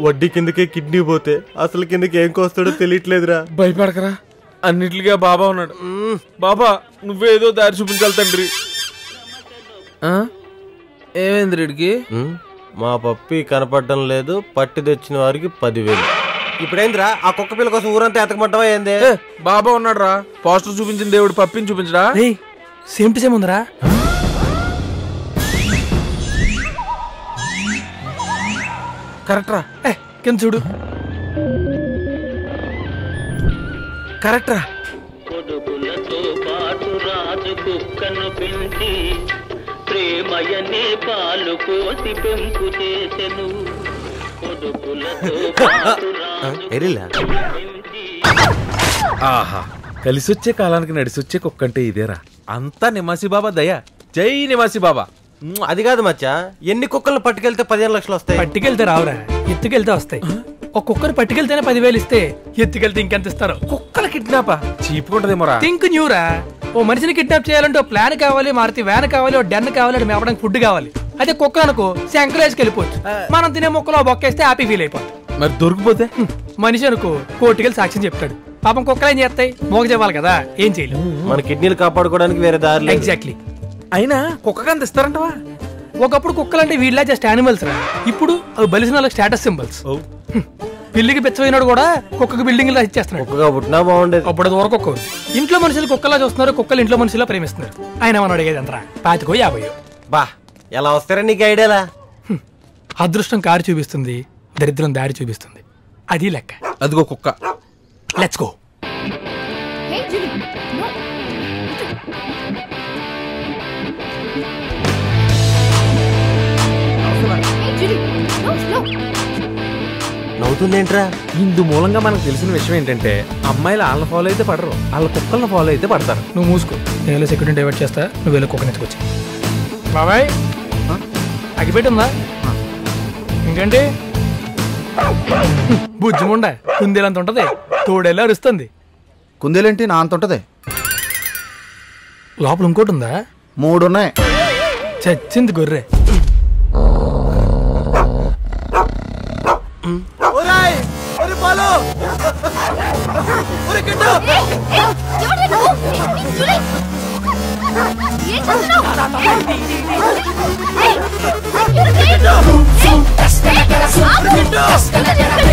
వడ్డీ కిందకే కిడ్నీ పోతే అసలు కిందకి ఏం కోస్తాడో తెలియట్లేదురా. భయపడకరా, అన్నిట్లుగా బాబా ఉన్నాడు. బాబా నువ్వేదో దారి చూపించాలి తండ్రి. ఏమైంది రెడ్డికి? మా పప్పి కనపడడం లేదు, పట్టి తెచ్చిన వారికి 10,000. ఇప్పుడేంద్రా ఆ కుక్క పిల్ల కోసం ఊరంతా ఎతకమంటావా ఏంది? బాబా ఉన్నాడు రా, పోస్టర్ చూపించిన దేవుడు పప్పిని చూపించడా? సేమ్ టు సేమ్ ఉందిరా. కరెక్ట్ రా. కింద చూడు, కరెక్ట్ రా. కొడుకులతో పాటు రాజు కుక్కను పెంచి ప్రేమయనే పాలు కోసి పెంపు చేసెను. కొడుకులతో పాటు రాజు ఆహా, కలిసొచ్చే కాలానికి నడిసొచ్చే కుక్కంటే ఇదేరా. అంతా నివాసి బాబా దయ. జై నివాసి బాబా. అది కాదు మచ్చా, ఎన్ని కుక్కలను పట్టుకెళ్తే 15 లక్షలు వస్తాయి? పట్టుకెళ్తే రావురా, ఎత్తుకెళ్తే వస్తాయి. ఒక కుక్కను పట్టుకెళ్తేనే 10,000 ఇస్తే ఎత్తుకెళ్తే ఇంకెంత ఇస్తారు? కుక్కల కిడ్నాపా చీపుకుంటదేమోరా. థింక్ న్యూరా. ఓ మనిషిని కిడ్నాప్ చేయాలంటే ఓ ప్లాన్ కావాలి, మారుతి వ్యాన్ కావాలి, ఓ డెన్ కావాలి, మేపడానికి ఫుడ్ కావాలి. అదే కుక్క అనుకో శంకలేజ్కి వెళ్ళిపోవచ్చు. మనం తినే మొక్కలో బొక్కేస్తే హ్యాపీ ఫీల్ అయిపోతుంది. మరి దొరికిపోతే మనిషి అనుకో కోర్టుకెళ్ళి సాక్ష్యం చెప్తాడు. పాపం కుక్కలు ఏం చేస్తాయి? మోగ చెప్పాలి కదా, ఏం చేయలేము. మన కిడ్నీలు కాపాడుకోవడానికి వేరే దారి. ఎగ్జాక్ట్లీ. అయినా కుక్కగా అంత ఇస్తారంటవా? ఒకప్పుడు కుక్కలంటే వీళ్ళ జస్ట్ యానిమల్స్ రా, ఇప్పుడు అవి బలిసిన వాళ్ళకి స్టేటస్ సింబల్స్. పిల్లికి పెచ్చపోయినాడు కూడా కుక్కకి బిల్డింగ్ లా ఇచ్చేస్తున్నాడు. కుక్కగా పుట్టినా బాగుండేది. అప్పుడు వరకు కుక్క ఇంట్లో మనుషులు కుక్కలా చూస్తున్నారు, కుక్కలు ఇంట్లో మనుషులా ప్రేమిస్తున్నారు. ఆయన మనం అడిగేది అంతరా 25,000. బా ఎలా వస్తారా నీకు ఐడియాలా? అదృష్టం కారు చూపిస్తుంది, దరిద్రం దారి చూపిస్తుంది. అది లెక్క. అదిగో కుక్క. Let's go. నవ్వుతుందేంట్రా? ఇందు మూలంగా మనకు తెలిసిన విషయం ఏంటంటే అమ్మాయిలు వాళ్ళని ఫాలో అయితే పడరు, వాళ్ళ కుక్కలను ఫాలో అయితే పడతారు. నువ్వు మూసుకో, నేను సెక్యూరిటీ డైవర్ట్ చేస్తా, నువ్వు వెళ్ళి కుక్కని ఎత్తుకొచ్చి. బాబాయ్ అగిపెట్టుందా? ఇంకేంటి బుజ్జిముండ కుందేలంత ఉంటది, తోడేలా అరుస్తుంది. కుందేలేంటి నా అంత ఉంటది? లోపల ఇంకోటి ఉందా? 3 ఉన్నాయి. చచ్చింది గొర్రె. ఏ